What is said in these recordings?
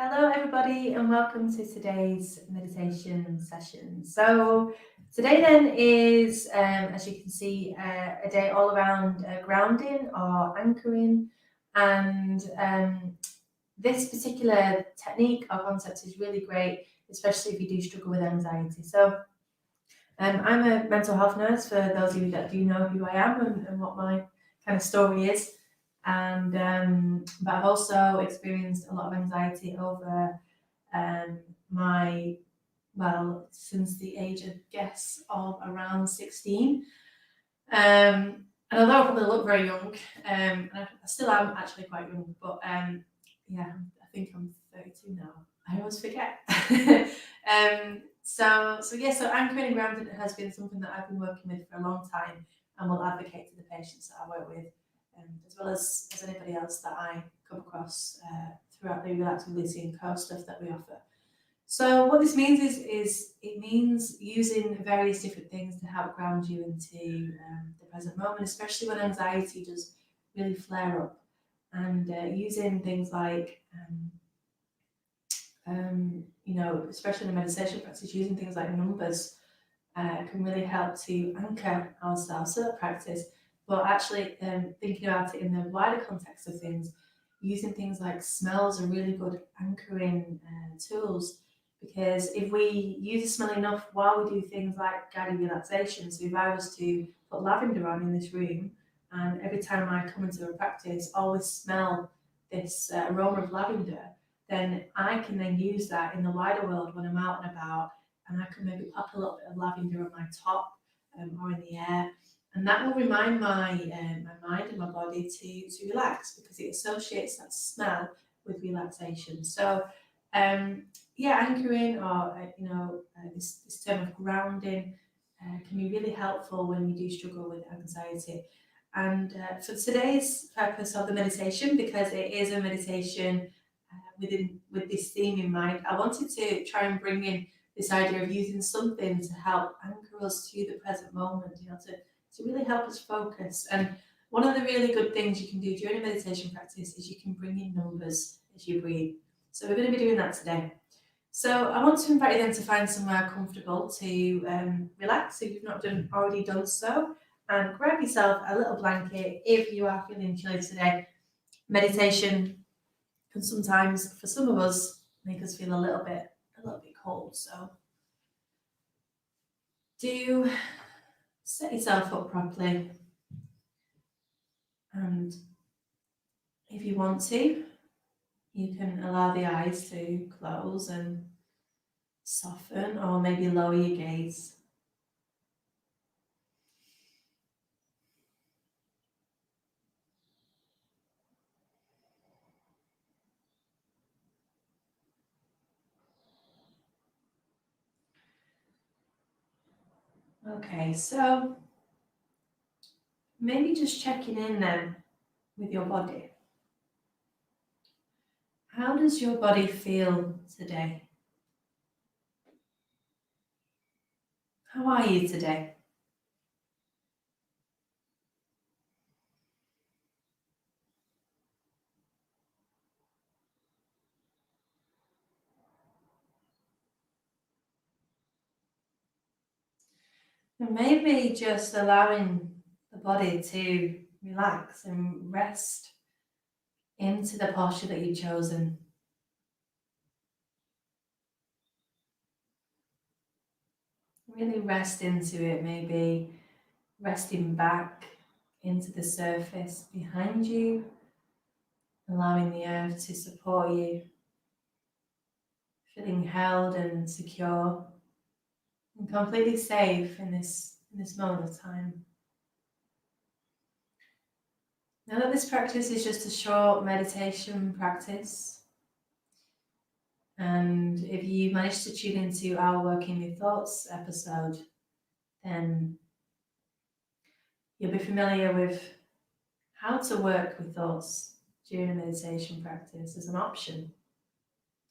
Hello, everybody, and welcome to today's meditation session. So, today then is, as you can see, a day all around grounding or anchoring, and this particular technique or concept is really great, especially if you do struggle with anxiety. So, I'm a mental health nurse for those of you that do know who I am and what my kind of story is. And but I've also experienced a lot of anxiety over my since the age of around 16. And although I probably look very young, and I still am actually quite young, but yeah, I think I'm 32 now. I always forget. So anchoring and grounding has been something that I've been working with for a long time and will advocate to the patients that I work with, as well as anybody else that I come across throughout the Relax with Lucy Co stuff that we offer. So what this means is it means using various different things to help ground you into the present moment, especially when anxiety does really flare up, and using things like especially in a meditation practice, using things like numbers can really help to anchor ourselves to that practice. But actually thinking about it in the wider context of things, using things like smells are really good anchoring tools, because if we use a smell enough while we do things like guided relaxation, so if I was to put lavender on in this room, and every time I come into a practice, always smell this aroma of lavender, then I can then use that in the wider world when I'm out and about, and I can maybe pop a little bit of lavender on my top or in the air, and that will remind my mind and my body to relax, because it associates that smell with relaxation. So anchoring or this term of grounding can be really helpful when you do struggle with anxiety. And for today's purpose of the meditation, because it is a meditation with this theme in mind, I wanted to try and bring in this idea of using something to help anchor us to the present moment, to really help us focus. And one of the really good things you can do during a meditation practice is you can bring in numbers as you breathe. So we're going to be doing that today. So I want to invite you then to find somewhere comfortable to relax if you've not already done so, and grab yourself a little blanket if you are feeling chilly today. Meditation can sometimes, for some of us, make us feel a little bit cold. So do set yourself up properly, and if you want to, you can allow the eyes to close and soften, or maybe lower your gaze. Okay, so maybe just checking in then with your body. How does your body feel today? How are you today? And maybe just allowing the body to relax and rest into the posture that you've chosen. Really rest into it, maybe resting back into the surface behind you, allowing the earth to support you, feeling held and secure and completely safe in this moment of time. Now that this practice is just a short meditation practice, and if you manage to tune into our Working with Thoughts episode, then you'll be familiar with how to work with thoughts during a meditation practice as an option.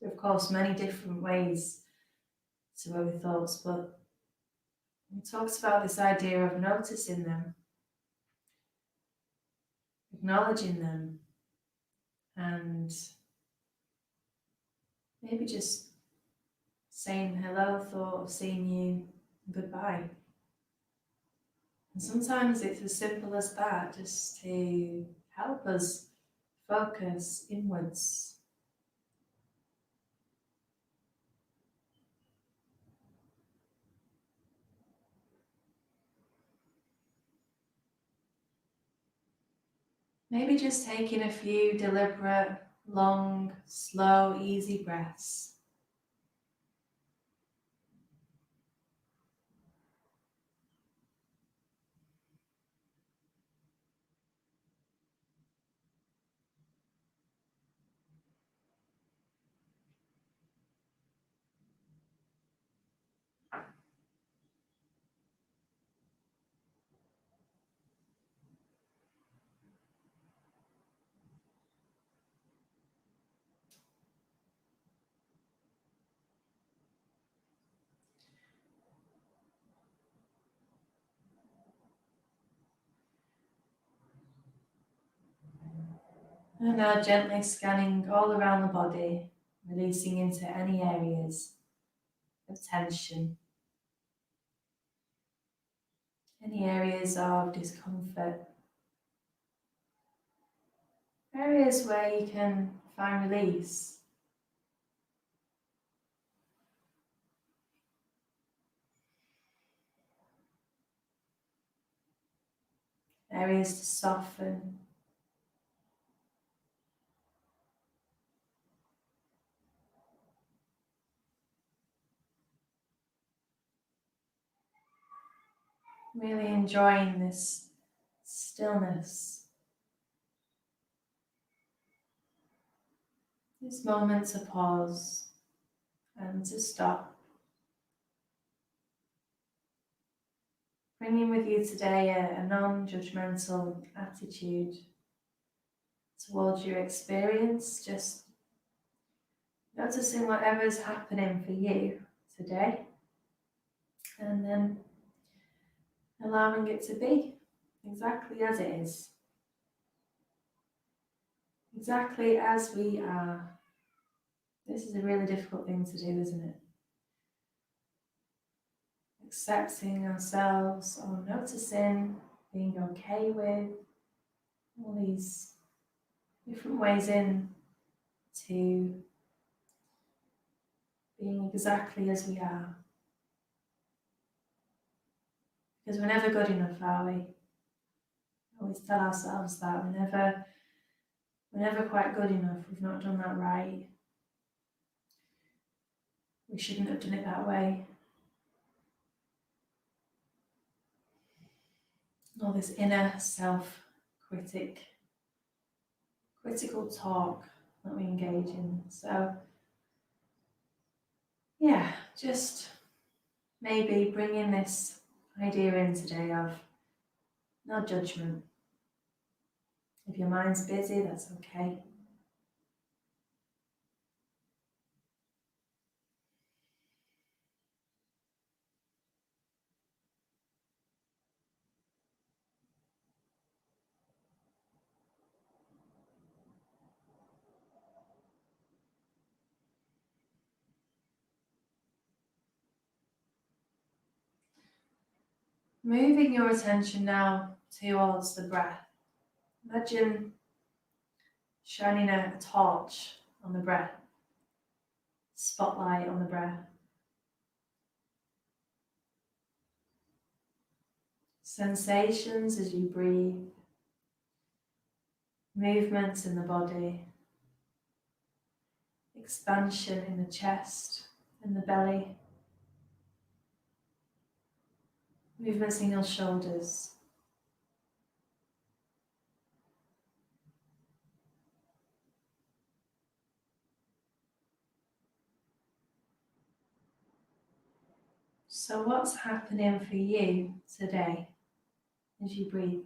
There are, of course, many different ways to work with thoughts, but it talks about this idea of noticing them, acknowledging them, and Maybe just saying hello, thought of seeing you, goodbye. And sometimes it's as simple as that, just to help us focus inwards. Maybe just taking a few deliberate, long, slow, easy breaths. And now gently scanning all around the body, releasing into any areas of tension, any areas of discomfort, areas where you can find release. Areas to soften. Really enjoying this stillness. This moment to pause and to stop. Bringing with you today a non-judgmental attitude towards your experience, just noticing whatever's happening for you today, and then allowing it to be exactly as it is, exactly as we are. This is a really difficult thing to do, isn't it? Accepting ourselves or noticing, being okay with all these different ways in to being exactly as we are. Because we're never good enough, are we? Always tell ourselves that we're never quite good enough. We've not done that right. We shouldn't have done it that way. All this inner critical talk that we engage in. So yeah, just maybe bringing this idea in today of no judgment. If your mind's busy, that's okay. Moving your attention now towards the breath. Imagine shining a torch on the breath, spotlight on the breath. Sensations as you breathe, movements in the body, expansion in the chest and the belly, movements in your shoulders. So what's happening for you today as you breathe?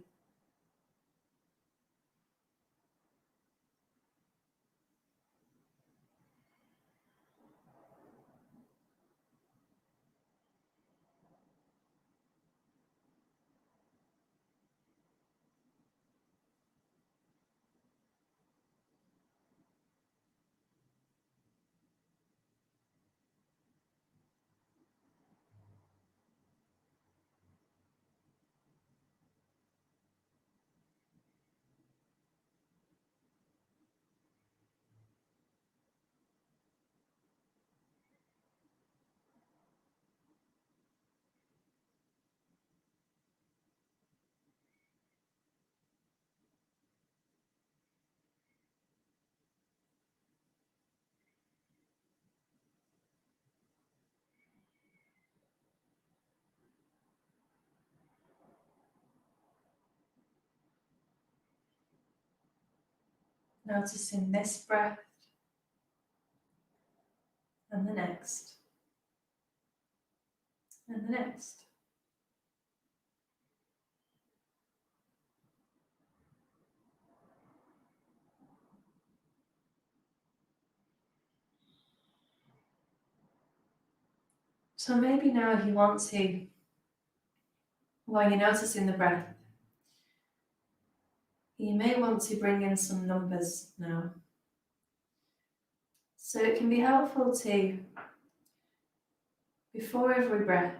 Noticing this breath and the next and the next. So maybe now if you want to, while you're noticing the breath, you may want to bring in some numbers now. So it can be helpful to, before every breath,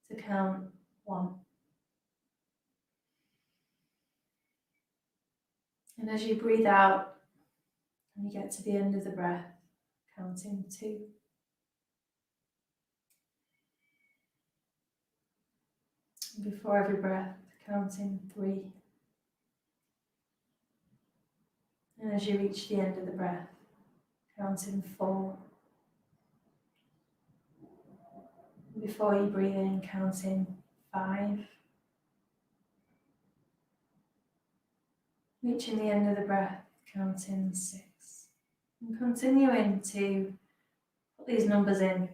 to count 1. And as you breathe out and you get to the end of the breath, counting 2. And before every breath, counting 3. And as you reach the end of the breath, counting 4. And before you breathe in, counting 5. Reaching the end of the breath, counting 6. And continuing to put these numbers in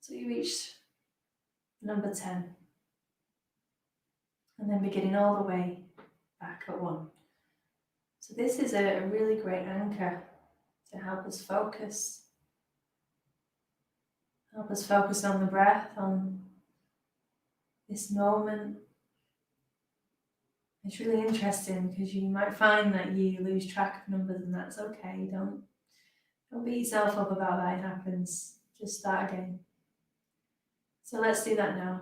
so you reach number 10. And then beginning all the way back at 1. So this is a really great anchor to help us focus on the breath, on this moment. It's really interesting because you might find that you lose track of numbers, and that's okay. Don't beat yourself up about that. It happens. Just start again. So let's do that now.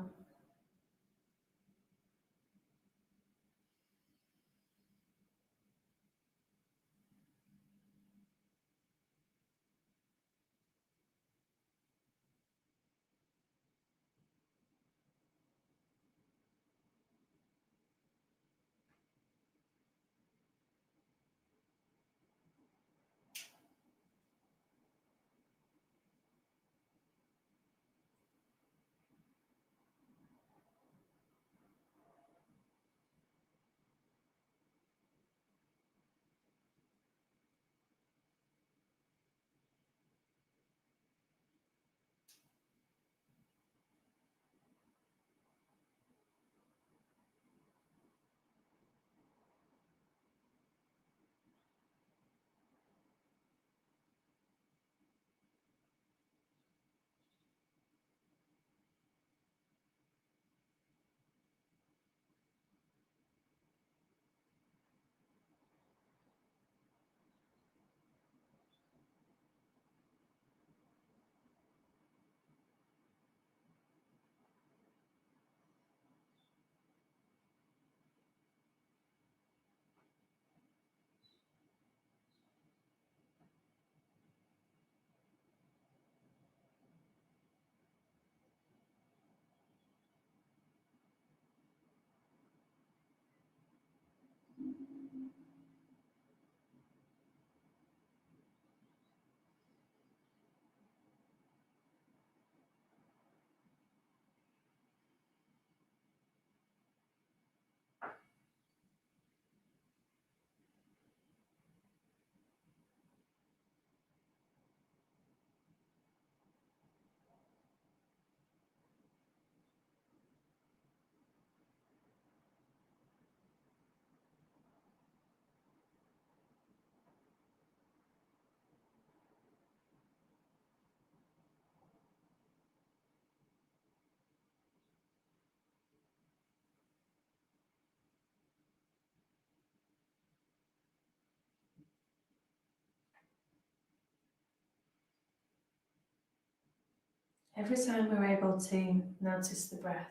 Every time we're able to notice the breath,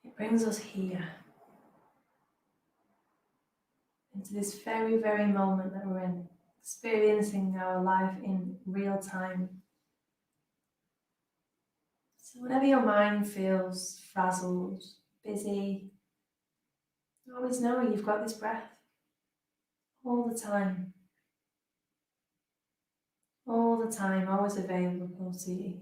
it brings us here, into this very, very moment that we're in, experiencing our life in real time. So whenever your mind feels frazzled, busy, always know you've got this breath all the time, always available to you.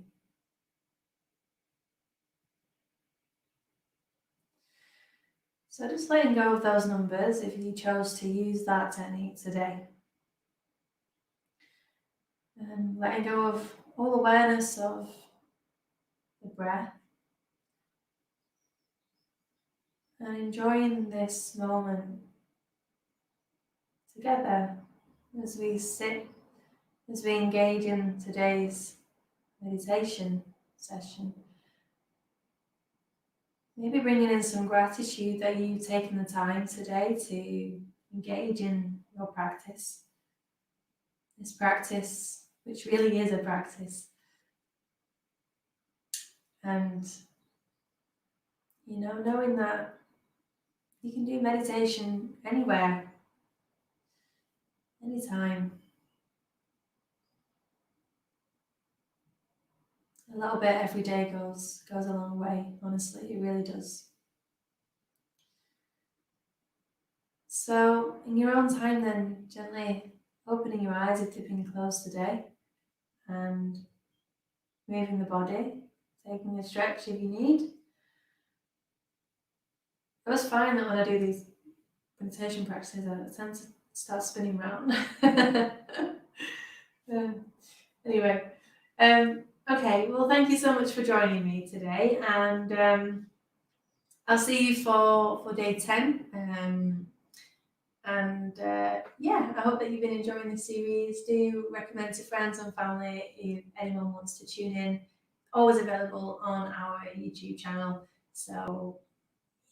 So just letting go of those numbers if you chose to use that technique today. And letting go of all awareness of the breath. And enjoying this moment together as we sit, as we engage in today's meditation session. Maybe bringing in some gratitude that you've taken the time today to engage in your practice. This practice, which really is a practice. And, knowing that you can do meditation anywhere, anytime. A little bit every day goes a long way, honestly, it really does. So, in your own time then, gently opening your eyes if they've been closed today, and moving the body, taking a stretch if you need. I always find that when I do these meditation practices, I tend to start spinning around. Anyway, okay, well, thank you so much for joining me today, and I'll see you for day 10. Yeah, I hope that you've been enjoying this series. Do recommend to friends and family if anyone wants to tune in. Always available on our YouTube channel. So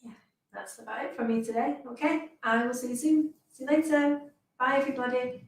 yeah, that's about it from me today. Okay, I will see you soon. See you later. Bye, everybody.